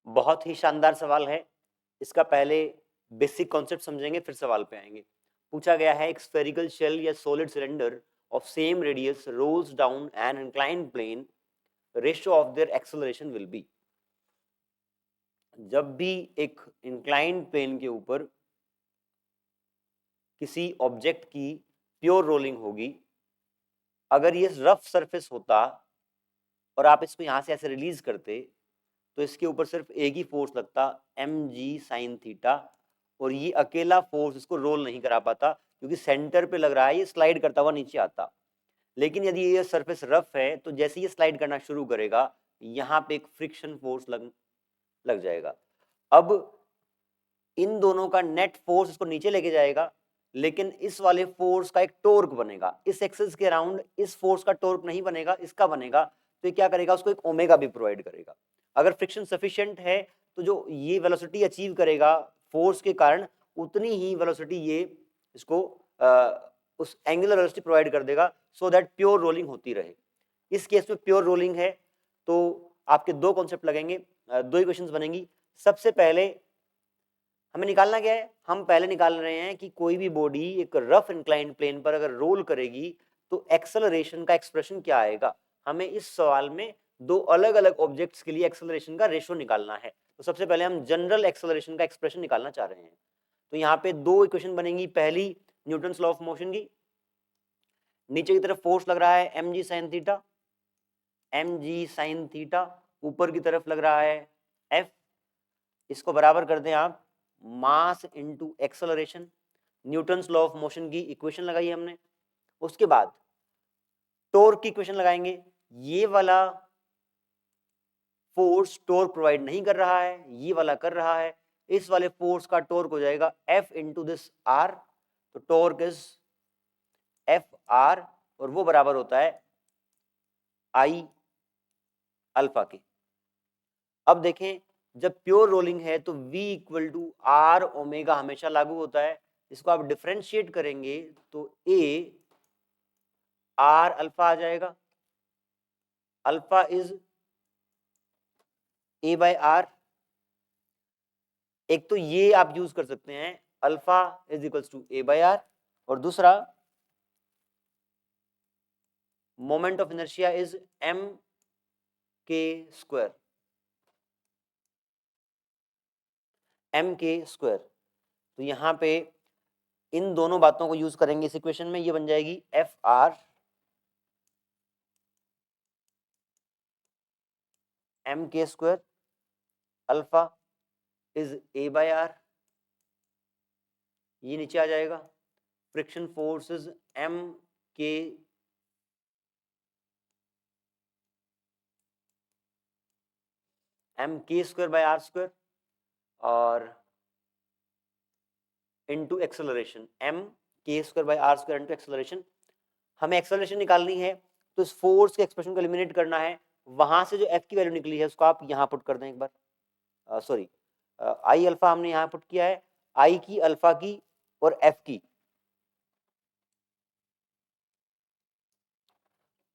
बहुत ही शानदार सवाल है। इसका पहले बेसिक कॉन्सेप्ट समझेंगे, फिर सवाल पे आएंगे। पूछा गया है, एक स्फेरिकल शेल या solid cylinder of same radius rolls down an inclined plane, ratio of their acceleration will be. जब भी एक इंक्लाइंड प्लेन के ऊपर किसी ऑब्जेक्ट की प्योर रोलिंग होगी, अगर ये रफ सरफेस होता और आप इसको यहां से ऐसे रिलीज करते, तो इसके ऊपर सिर्फ एक ही फोर्स लगता, mg साइन थीटा, और ये अकेला फोर्स इसको रोल नहीं करा पाता, क्योंकि सेंटर पे लग रहा है, ये स्लाइड करता हुआ नीचे आता। लेकिन यदि ये सरफेस रफ है, तो जैसे ये स्लाइड करना शुरू करेगा, यहाँ पे एक फ्रिक्शन फोर्स लग जाएगा। अब इन दोनों का नेट फोर्स इसको नीचे लेके जाएगा, लेकिन इस वाले फोर्स का एक टॉर्क बनेगा। इस एक्सिस के अराउंड इस फोर्स का टॉर्क नहीं बनेगा, इसका बनेगा। तो ये क्या करेगा, उसको एक ओमेगा भी प्रोवाइड करेगा। अगर फ्रिक्शन सफिशिएंट है, तो जो ये वेलोसिटी अचीव करेगा फोर्स के कारण, उतनी ही वेलोसिटी ये इसको उस एंगुलर वेलोसिटी प्रोवाइड कर देगा, सो दैट प्योर रोलिंग होती रहे। इस केस में प्योर रोलिंग है, तो आपके दो कॉन्सेप्ट लगेंगे, दो इक्वेशंस बनेंगी। सबसे पहले हमें निकालना क्या है, हम पहले निकाल रहे हैं कि कोई भी बॉडी एक रफ इंक्लाइंड प्लेन पर अगर रोल करेगी, तो एक्सेलरेशन का एक्सप्रेशन क्या आएगा। हमें इस सवाल में दो अलग अलग ऑब्जेक्ट्स के लिए एक्सेलरेशन का रेशियो निकालना है। तो सबसे पहले हम जनरल एक्सेलरेशन का एक्सप्रेशन निकालना चाह रहे हैं। तो यहाँ पे दो इक्वेशन बनेंगी। पहली न्यूटन्स लॉ ऑफ मोशन की, नीचे की तरफ फोर्स लग रहा है mg sine theta, mg sine theta, ऊपर की तरफ लग रहा है f। इसको बराबर कर दें आप mass into acceleration. Newton's law of motion की इक्वेशन लगाई हमने। उसके बाद टॉर्क की इक्वेशन लगाएंगे। ये वाला फोर्स टॉर्क प्रोवाइड नहीं कर रहा है, ये वाला कर रहा है। इस वाले फोर्स का टॉर्क हो जाएगा F इंटू दिस R। तो टॉर्क इज FR, और वो बराबर होता है I अल्फा के। अब देखें, जब प्योर रोलिंग है तो V equal to R omega हमेशा लागू होता है। इसको आप डिफरेंशिएट करेंगे तो A R अल्फा आ जाएगा। Alpha is A by R। एक तो ये आप यूज कर सकते हैं, alpha is equals to A by R, और दूसरा moment of inertia is m के स्क्वायर, m के स्क्वायर। तो यहां पे इन दोनों बातों को यूज करेंगे इस इक्वेशन में। ये बन जाएगी FR m के square, alpha is A by R। ये नीचे आ जाएगा। फ्रिक्शन फोर्स इज m के स्क्वायर बाय R स्क्वायर, और इनटू एक्सेलरेशन m के square by R square into acceleration. हमें एक्सेलरेशन निकालनी है, तो इस फोर्स के एक्सप्रेशन को एलिमिनेट करना है। वहां से जो f की वैल्यू निकली है उसको आप यहां पुट कर दें एक बार। सॉरी, आई अल्फा हमने यहां पुट किया है, आई की, अल्फा की और f की।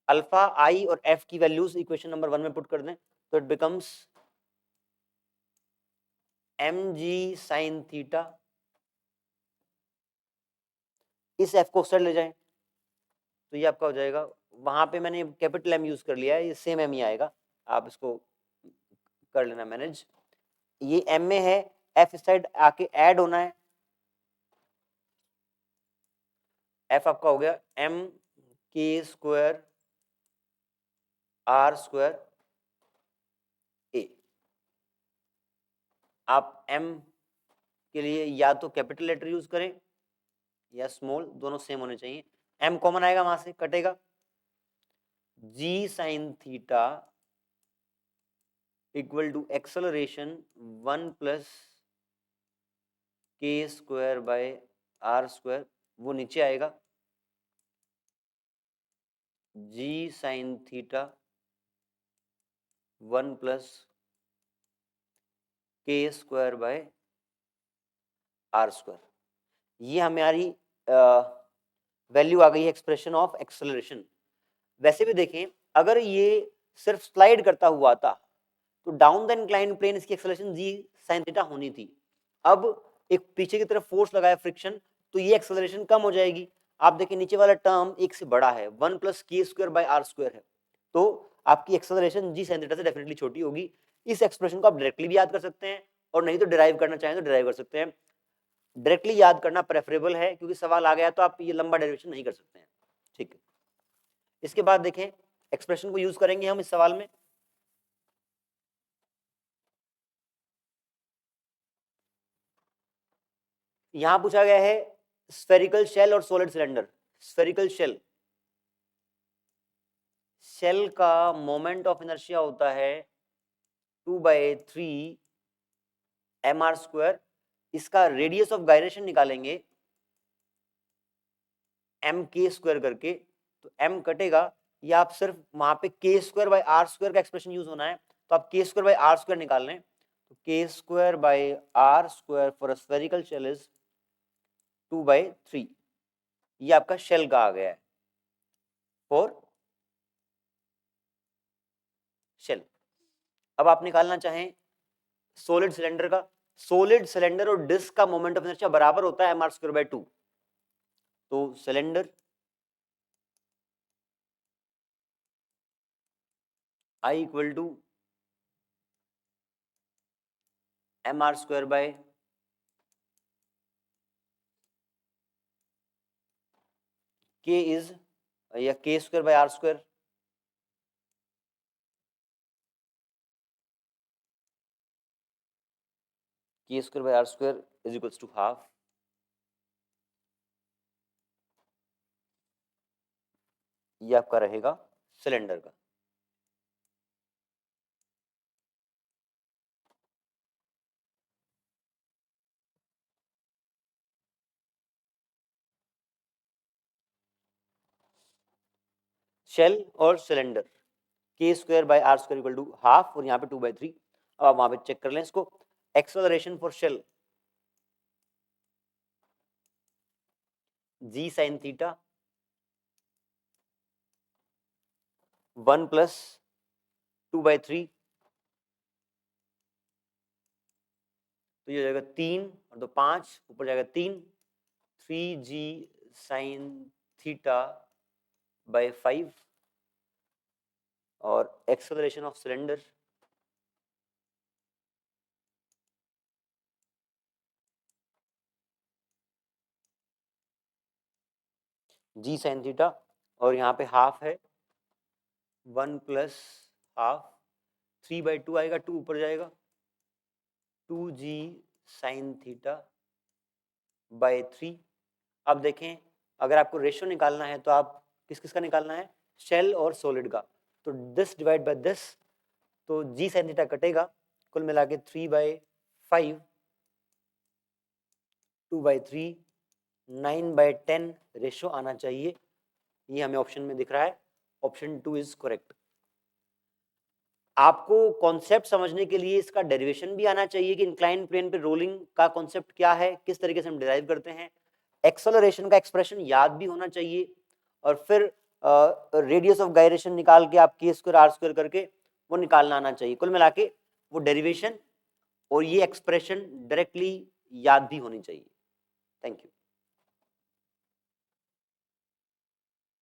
अल्फा, आई और f की वैल्यूज इक्वेशन नंबर 1 में पुट कर दें, तो it becomes mg sine theta. इस f को साइड ले जाएं, तो ये आपका हो जाएगा। वहां पे मैंने कैपिटल M यूज कर लिया है, ये सेम M ही आएगा, आप इसको कर लेना मैनेज। ये M में है, F इस साइड आके ऐड होना है। F आपका हो गया m के स्क्वायर R स्क्वायर A। आप m के लिए या तो कैपिटल लेटर यूज करें या स्मॉल, दोनों सेम होने चाहिए। m कॉमन आएगा, वहां से कटेगा। g sine theta equal to acceleration 1 plus k square by R square, वो नीचे आएगा। g sine theta 1 plus k square by R square. ये हमारी वैल्यू आ गई है एक्सप्रेशन ऑफ एक्सेलरेशन। वैसे भी देखें, अगर ये सिर्फ स्लाइड करता हुआ था, तो डाउन द इंक्लाइंड प्लेन इसकी एक्सेलरेशन जी साइन थीटा होनी थी। अब एक पीछे की तरफ फोर्स लगाया फ्रिक्शन, तो ये एक्सेलरेशन कम हो जाएगी। आप देखिए नीचे वाला टर्म एक से बड़ा है, 1 + k² है, तो आपकी एक्सेलरेशन जी साइन थीटा से डेफिनेटली छोटी होगी। इस एक्सप्रेशन को आप डायरेक्टली भी याद कर सकते हैं और नहीं तो डिराइव करना चाहें तो डिराइव कर सकते हैं। डायरेक्टली याद करना प्रेफरेबल है क्योंकि सवाल आ गया तो आप ये लंबा डेरिवेशन नहीं कर सकते हैं। ठीक है, इसके बाद देखें एक्सप्रेशन को यूज करेंगे हम इस सवाल में। यहां पूछा गया है स्फेरिकल शेल और solid cylinder. Spherical shell, shell का मोमेंट ऑफ इनर्शिया होता है 2/3 mr²। इसका रेडियस ऑफ गायरेशन निकालेंगे mk² करके, तो m कटेगा, या आप सिर्फ वहां पे k²/r² का एक्सप्रेशन यूज होना है, तो आप k²/r² निकाल लें, तो k²/r² for a spherical shell is 2/3। ये आपका शेल का आ गया है फॉर शेल। अब आप निकालना चाहें सॉलिड सिलेंडर का। सॉलिड सिलेंडर और डिस्क का मोमेंट ऑफ इनर्शिया बराबर होता है mr²/2। तो cylinder I equal to mr² k is या k²/r²। k²/r² is equals to half. ये आपका रहेगा सिलेंडर का। शेल और cylinder k²/r² equal to half और यहाँ पे 2/3। अब आप वहां पे चेक कर लें इसको। Acceleration for shell g sin theta 1 + 2/3, तो ये हो जाएगा 3 और 2 5, ऊपर जाएगा 3g sin θ/5 और acceleration of cylinder g sin θ और यहाँ पे हाफ है 1 + हाफ 3/2 आएगा, 2 ऊपर जाएगा 2g sin θ/3। अब देखें अगर आपको रेशियो निकालना है तो आप किस किस का निकालना है, शेल और सॉलिड का, तो दिस डिवाइड बाय दिस, तो g sin थीटा कटेगा, कुल मिला के 3/5 2/3 9/10 रेशियो आना चाहिए। ये हमें ऑप्शन में दिख रहा है, ऑप्शन 2 इज करेक्ट। आपको कॉन्सेप्ट समझने के लिए इसका डेरिवेशन भी आना चाहिए कि इंक्लाइन प्लेन पे रोलिंग का कॉन्सेप्ट क्या है, किस तरीके से हम डिराइव करते हैं। एक्सेलरेशन का एक्सप्रेशन याद भी होना चाहिए और फिर रेडियस ऑफ गायरेशन निकाल के आप k²r² करके वो निकालना आना चाहिए। कुल मिला के वो डेरिवेशन और ये एक्सप्रेशन डायरेक्टली याद भी होनी चाहिए। Thank you.